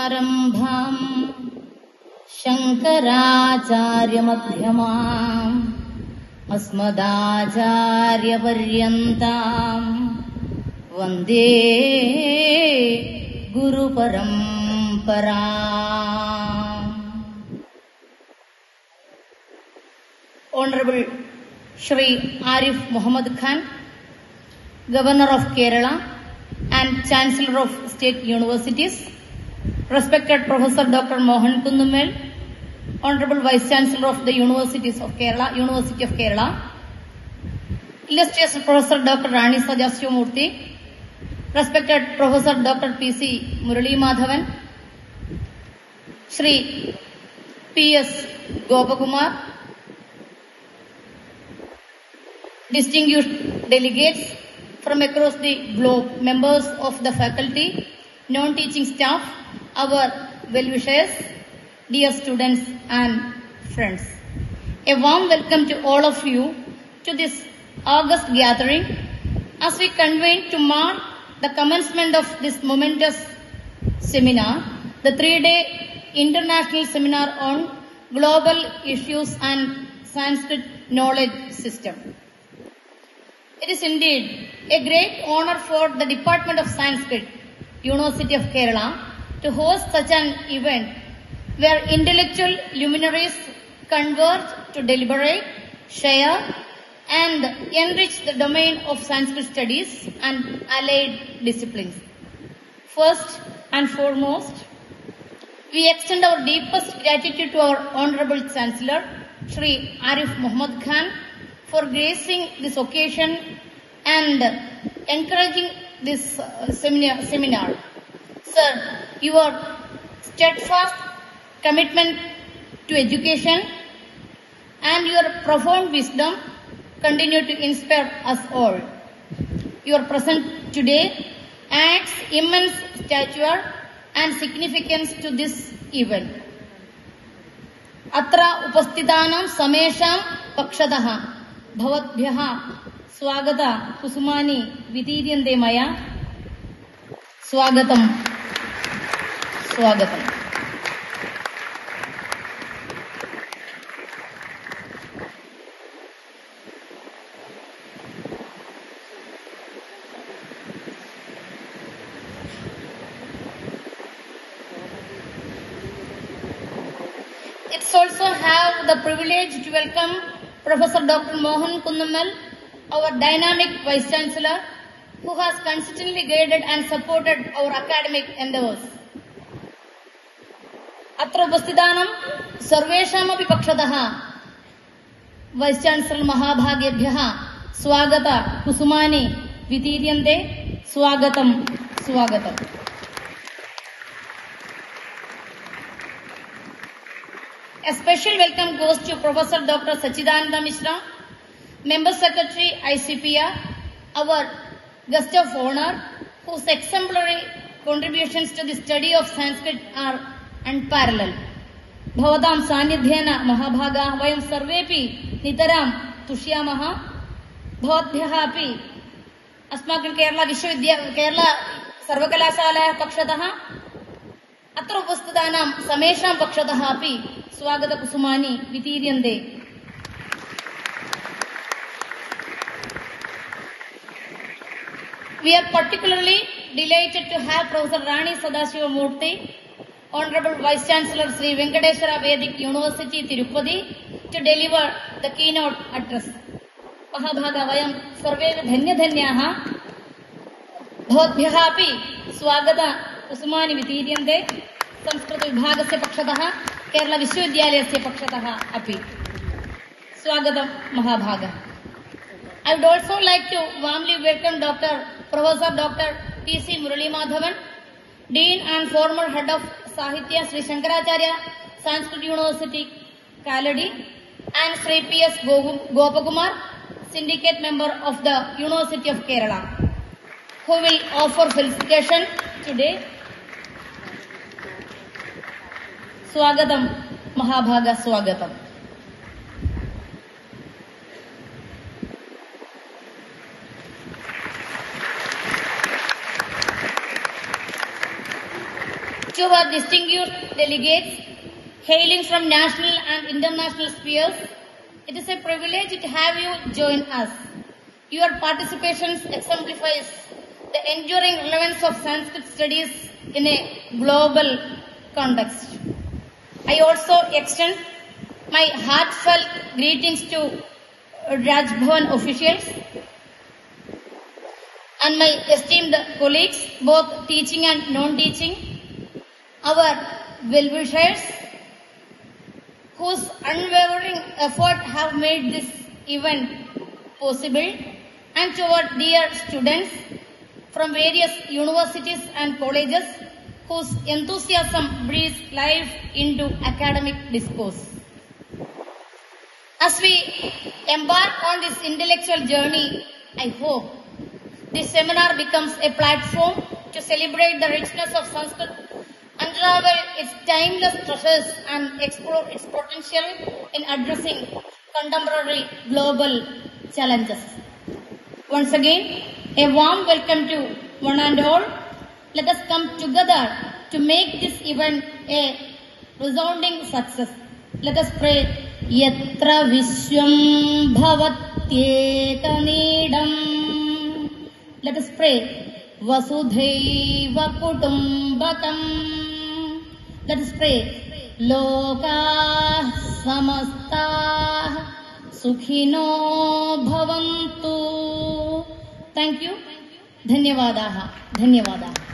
सदाशिवसमारम्भाम् शङ्कराचार्यमध्यमाम् अस्मदाचार्यपर्यन्ताम् वन्दे गुरुपरम्पराम्. Honorable Shri Arif Muhammad Khan, Governor of Kerala and Chancellor of State Universities, respected Professor Dr. Mohan Kundummel, Honorable Vice Chancellor of the University of Kerala, illustrious Professor Dr. Rani Sadasivamurthy, respected Professor Dr. P.C. Murali Madhavan, Shri P.S. Gopakumar, distinguished delegates from across the globe, members of the faculty, non-teaching staff, our well-wishers, dear students and friends. A warm welcome to all of you to this August gathering as we convene to mark the commencement of this momentous seminar, the 3-day international seminar on global issues and Sanskrit knowledge system. It is indeed a great honor for the Department of Sanskrit, University of Kerala, to host such an event where intellectual luminaries converge to deliberate, share, and enrich the domain of Sanskrit studies and allied disciplines. First and foremost, we extend our deepest gratitude to our Honorable Chancellor, Shri Arif Muhammad Khan, for gracing this occasion and encouraging this seminar. Sir, your steadfast commitment to education and your profound wisdom continue to inspire us all. Your presence today adds immense stature and significance to this event. Atra upasthitanam samesham pakshataha भवद्भ्यः स्वागत कुसुमानि वितीर्यन्ते मया स्वागतम्. It's also have the privilege to welcome Professor Dr. Mohan Kundummel, our dynamic Vice Chancellor, who has consistently guided and supported our academic endeavors. Atra upasthitanam sarveshamapi pakshataha Vice Chancellor Mahabhagyabhyah swagata kusumani vitiriyante swagatam. A special welcome goes to Professor Dr. Sachidananda Mishra, Member Secretary ICPR, our guest of honor, whose exemplary contributions to the study of Sanskrit are unparalleled. Bhavatam Sanidhyena Mahabhaga Vayam Sarvepi Nitaram Tushyamaha Bhavatbhyah api Asmakan Kerala Sarvakalasala Pakshataha Atra upasthitanam samesham pakshataha api swagata kusumani vitiriyante. We are particularly delighted to have Professor Rani Sadasivamurthy, Honorable Vice Chancellor Sri Venkateswara Vedic University Tirupati, to deliver the keynote address. Mahabhaga vayam sarve dhanyadhanyaha bhavatbhyah api swagata कुसुमानि वितीर्यन्ते Sanskrit विभागस्य पक्षतः केरला विश्वविद्यालयस्य पक्षतः अपि स्वागतं महाभागा. I would also like to warmly welcome Professor Dr. P.C. Murali Madhavan, Dean and former Head of Sahitya, Sri Shankaracharya Sanskrit University, Kaladi, and Sri P.S. Gopakumar, Syndicate Member of the University of Kerala, who will offer felicitation today. Swagatam Mahabhaga Swagatam. To our our distinguished delegates hailing from national and international spheres, it is a privilege to have you join us. Your participation exemplifies the enduring relevance of Sanskrit studies in a global context. I also extend my heartfelt greetings to Raj Bhavan officials and my esteemed colleagues, both teaching and non-teaching, our well-wishers, whose unwavering effort have made this event possible, and to our dear students from various universities and colleges whose enthusiasm breathes life into academic discourse. As we embark on this intellectual journey, I hope this seminar becomes a platform to celebrate the richness of Sanskrit, unravel its timeless treasures, and explore its potential in addressing contemporary global challenges. Once again, a warm welcome to one and all. Let us come together to make this event a resounding success. Let us pray. Yatra Vishwam Bhavatyekaneedam. Let us pray. Vasudhaiva Kutumbakam. Let us pray. Loka Samasta Sukhino Bhavantu. Thank you. Dhanyavadaha. Dhanyavadaha.